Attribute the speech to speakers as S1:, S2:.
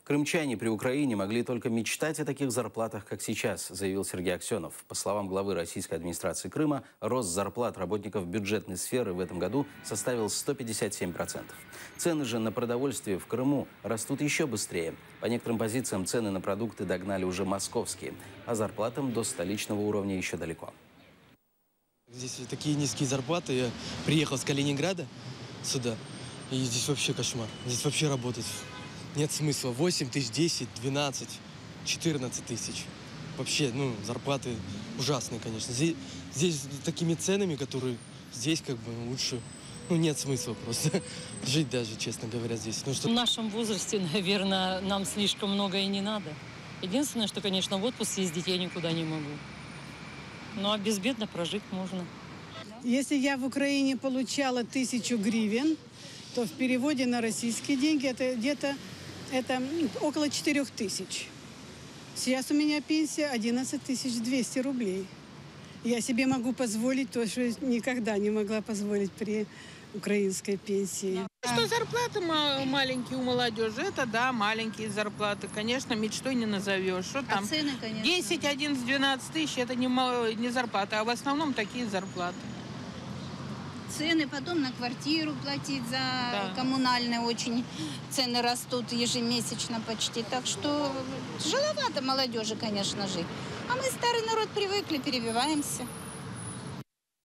S1: Крымчане при Украине могли только мечтать о таких зарплатах, как сейчас, заявил Сергей Аксенов. По словам главы российской администрации Крыма, рост зарплат работников бюджетной сферы в этом году составил 157%. Цены же на продовольствие в Крыму растут еще быстрее. По некоторым позициям цены на продукты догнали уже московские, а зарплатам до столичного уровня еще далеко.
S2: Здесь такие низкие зарплаты. Я приехал с Калининграда сюда, и здесь вообще кошмар. Здесь вообще работать нет смысла. 8 тысяч, 10, 12, 14 тысяч. Вообще, зарплаты ужасные, конечно. Здесь такими ценами, которые здесь лучше, нет смысла просто жить даже, честно говоря, здесь.
S3: В нашем возрасте, наверное, нам слишком много и не надо. Единственное, что, конечно, в отпуск ездить я никуда не могу. Ну, а безбедно прожить можно.
S4: Если я в Украине получала 1000 гривен, то в переводе на российские деньги это где-то около 4000. Сейчас у меня пенсия 11 200 рублей. Я себе могу позволить то, что никогда не могла позволить при украинской пенсии.
S5: Что зарплаты маленькие у молодежи, это да, маленькие зарплаты. Конечно, мечтой не назовешь. Что там?
S6: Цены, конечно.
S5: 10, 11, 12 тысяч это не зарплата, а в основном такие зарплаты.
S6: Цены, потом на квартиру платить за коммунальные, очень цены растут ежемесячно почти. Так что тяжеловато молодежи, конечно, жить. А мы, старый народ, привыкли, перебиваемся.